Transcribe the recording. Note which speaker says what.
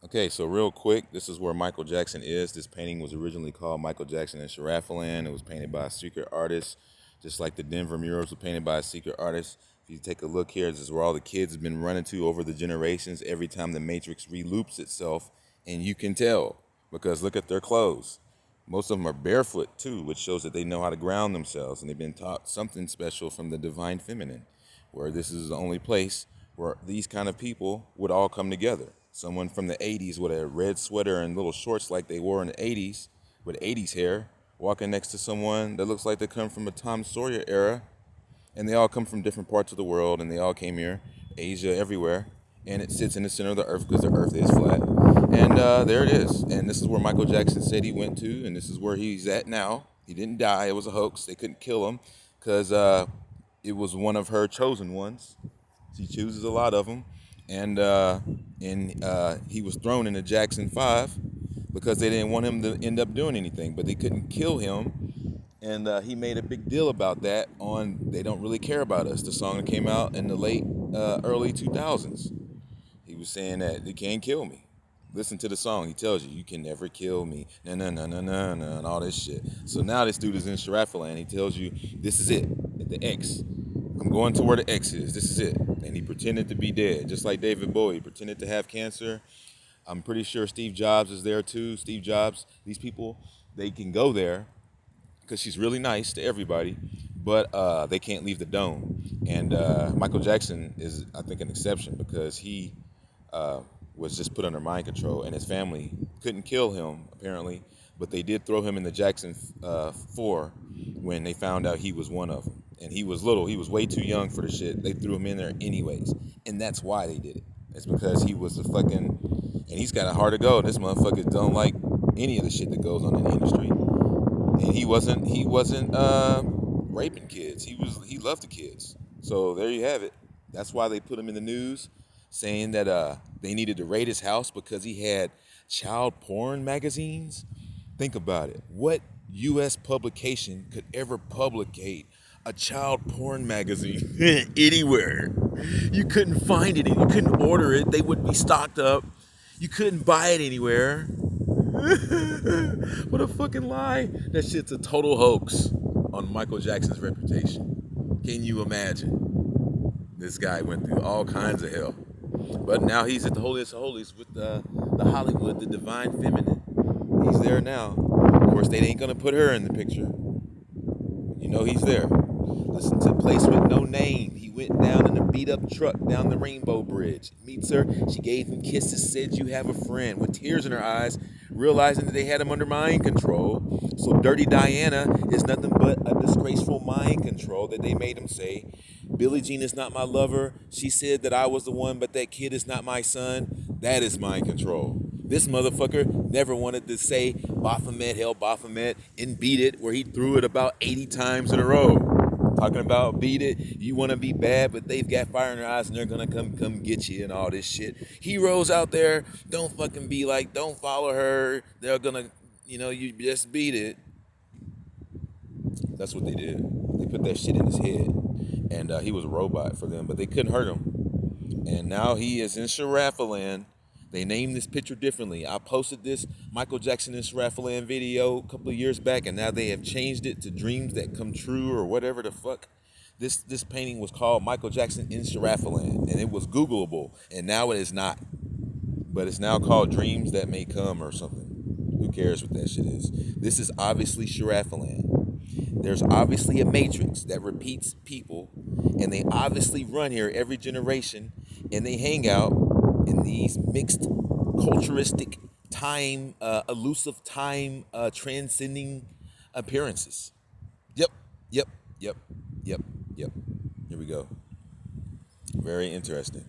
Speaker 1: Okay, so real quick, this is where Michael Jackson is. This painting was originally called Michael Jackson in Sharafaland. It was painted by a secret artist, just like the Denver murals were painted by a secret artist. If you take a look here, this is where all the kids have been running to over the generations every time the Matrix reloops itself. And you can tell because look at their clothes. Most of them are barefoot too, which shows that they know how to ground themselves and they've been taught something special from the divine feminine, where this is the only place where these kind of people would all come together. Someone from the 80s with a red sweater and little shorts like they wore in the 80s with 80s hair, walking next to someone that looks like they come from a Tom Sawyer era, and they all come from different parts of the world, and they all came here, Asia, everywhere, and it sits in the center of the earth because the earth is flat. And there it is. And this is where Michael Jackson said he went to, and this is where he's at now. He didn't die. It was a hoax. They couldn't kill him because it was one of her chosen ones. She chooses a lot of them. And he was thrown in the Jackson 5 because they didn't want him to end up doing anything, but they couldn't kill him. And he made a big deal about that on They Don't Really Care About Us, the song that came out in the early 2000s. He was saying that they can't kill me. Listen to the song. He tells you can never kill me. No, no, no, no, no, no, and all this shit. So now this dude is in Sharafaland. He tells you this is it, at the X. I'm going to where the X is. This is it. And he pretended to be dead, just like David Bowie pretended to have cancer. I'm pretty sure Steve Jobs is there too. Steve Jobs, these people, they can go there because she's really nice to everybody, but they can't leave the dome. And Michael Jackson is, I think, an exception because he was just put under mind control, and his family couldn't kill him apparently, but they did throw him in the Jackson 4 when they found out he was one of them. And he was little. He was way too young for the shit. They threw him in there anyways, and that's why they did it. It's because he was a fucking, and he's got a hard to go. This motherfucker don't like any of the shit that goes on in the industry. And he wasn't raping kids. He loved the kids. So there you have it. That's why they put him in the news, saying that they needed to raid his house because he had child porn magazines. Think about it. What U.S. publication could ever publicate a child porn magazine anywhere? You couldn't find it. You couldn't order it. They wouldn't be stocked up. You couldn't buy it anywhere. What a fucking lie. That shit's a total hoax on Michael Jackson's reputation. Can you imagine? This guy went through all kinds of hell. But now he's at the holiest of holies with the Hollywood, the divine feminine. He's there now. Of course, they ain't gonna put her in the picture. You know he's there. Listen to Place with No Name. He went down in a beat up truck down the Rainbow Bridge. Meets her. She gave him kisses, said you have a friend, with tears in her eyes, realizing that they had him under mind control. So Dirty Diana is nothing but a disgraceful mind control that they made him say. Billie Jean is not my lover. She said that I was the one, but that kid is not my son. That is mind control. This motherfucker never wanted to say Baphomet, hell Baphomet, and Beat It, where he threw it about 80 times in a row. Talking about Beat It, you want to be bad, but they've got fire in their eyes and they're going to come get you and all this shit. Heroes out there, don't fucking be like, don't follow her. They're going to, you just beat it. That's what they did. They put that shit in his head. And he was a robot for them, but they couldn't hurt him. And now he is in Sharafaland. They named this picture differently. I posted this Michael Jackson in Sharafaland video a couple of years back, and now they have changed it to Dreams That Come True or whatever the fuck. This painting was called Michael Jackson in Sharafaland, and it was Googleable, and now it is not. But it's now called Dreams That May Come or something. Who cares what that shit is? This is obviously Sharafaland. There's obviously a matrix that repeats people, and they obviously run here every generation, and they hang out in these mixed culturistic time, elusive time, transcending appearances. Yep, yep, yep, yep, yep. Here we go. Very interesting.